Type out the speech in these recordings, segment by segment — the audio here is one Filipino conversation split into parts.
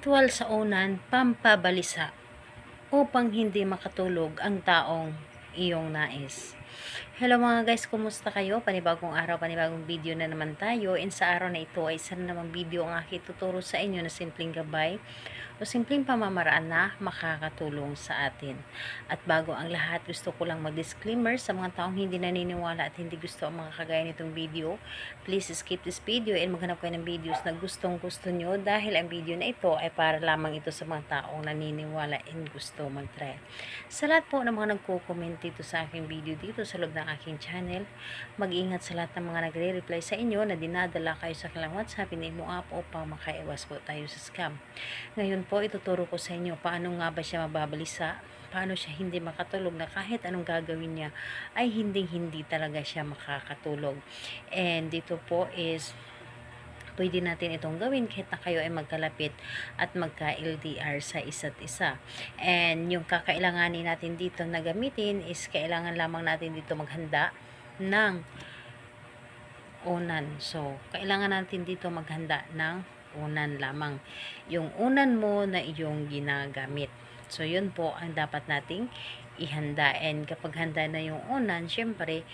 Ritual sa unan, pampabalisa upang hindi makatulog ang taong iyong nais. Hello mga guys, kumusta kayo? Panibagong araw, panibagong video na naman tayo. And sa araw na ito ay isa na namang video ang aking tuturo sa inyo na simpleng gabay o simpleng pamamaraan na makakatulong sa atin. At bago ang lahat, gusto ko lang mag-disclaimer sa mga taong hindi naniniwala at hindi gusto ang mga kagaya nitong video. Please skip this video and maghanap kayo ng videos na gustong gusto nyo dahil ang video na ito ay para lamang ito sa mga taong naniniwala and gusto mag-try. Sa lahat po ng mga nagko-comment dito sa aking video dito sa loob ng aking channel, mag-ingat sa lahat ng mga nagre-reply sa inyo na dinadala kayo sa kanilang WhatsApp, Imo app upang makaiwas po tayo sa scam. Ngayon po, ituturo ko sa inyo paano nga ba siya mababalisa, paano siya hindi makatulog na kahit anong gagawin niya ay hindi talaga siya makakatulog. And dito po is pwede natin itong gawin kahit na kayo ay magkalapit at magka-LDR sa isa't isa. And yung kakailanganin natin dito na gamitin is kailangan lamang natin dito maghanda ng unan. So, kailangan natin dito maghanda ng unan lamang. Yung unan mo na iyong ginagamit. So, yun po ang dapat nating ihanda. And kapag handa na yung unan, syempre,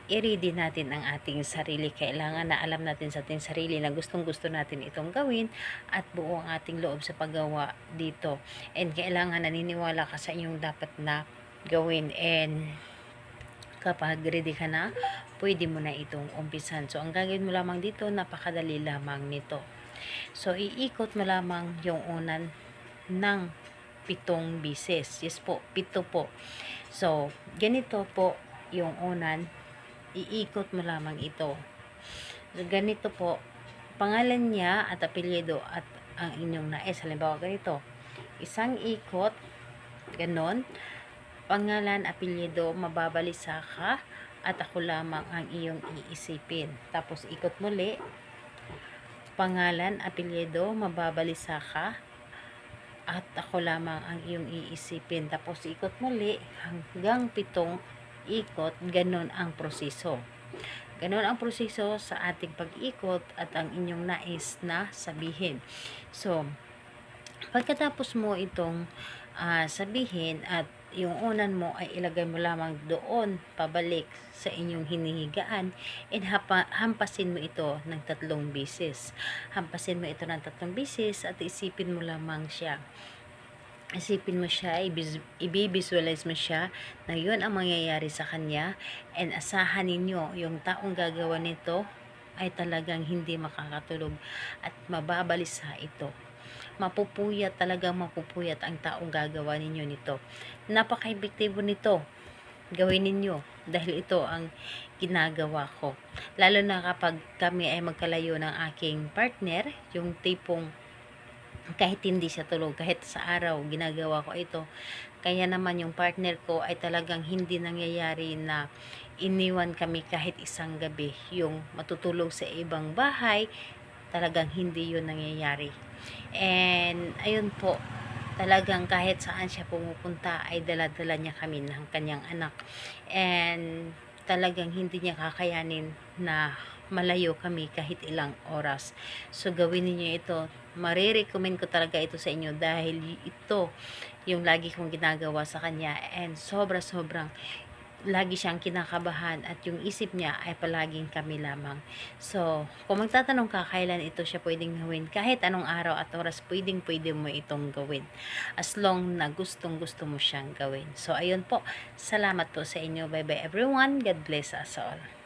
i-ready natin ang ating sarili. Kailangan na alam natin sa ating sarili na gustong-gusto natin itong gawin at buo ang ating loob sa paggawa dito. And kailangan naniniwala ka sa inyong dapat na gawin. And kapag ready ka na, pwede mo na itong umpisan. So, ang gagawin mo lamang dito, napakadali lamang nito. So, iikot mo lamang yung unan ng 7 bisis. Yes po, 7 po. So, ganito po yung unan. Iikot mo lamang ito. So, ganito po. Pangalan niya at apelyido at ang inyong nais. Halimbawa, ganito. Isang ikot. Ganon. Pangalan, apelyido, mababalisa ka at ako lamang ang iyong iisipin. Tapos, ikot muli. Pangalan, apelyido, mababalisa ka at ako lamang ang iyong iisipin. Tapos ikot muli hanggang 7 ikot. Ganon ang proseso. Ganon ang proseso sa ating pag-ikot at ang inyong nais na sabihin. So, pagkatapos mo itong sabihin at yung unan mo ay ilagay mo lamang doon pabalik sa inyong hinihigaan and hampasin mo ito ng 3 bisis. Hampasin mo ito ng 3 bisis at isipin mo lamang siya. Isipin mo siya, i-visualize mo siya na yun ang mangyayari sa kanya and asahan ninyo yung taong gagawa nito ay talagang hindi makakatulog at mababalisa ito. Mapupuyat, talagang mapupuyat ang taong gagawa ninyo nito. Napaka-epektibo nito. Gawin ninyo dahil ito ang ginagawa ko. Lalo na kapag kami ay magkalayo ng aking partner, yung tipong kahit hindi siya tulog, kahit sa araw, ginagawa ko ito. Kaya naman yung partner ko ay talagang hindi nangyayari na iniwan kami kahit isang gabi. Yung matutulog sa ibang bahay, talagang hindi yun nangyayari. And ayun po, talagang kahit saan siya pumupunta ay dala-dala niya kami ng kanyang anak. And talagang hindi niya kakayanin na malayo kami kahit ilang oras. So gawin niyo ito. Marirecommend ko talaga ito sa inyo dahil ito yung lagi kong ginagawa sa kanya and sobrang lagi siyang kinakabahan at yung isip niya ay palaging kami lamang. So, kung magtatanong ka kailan ito siya pwedeng gawin, kahit anong araw at oras pwede mo itong gawin. As long na gustong-gusto mo siyang gawin. So, ayun po. Salamat po sa inyo. Bye-bye everyone. God bless us all.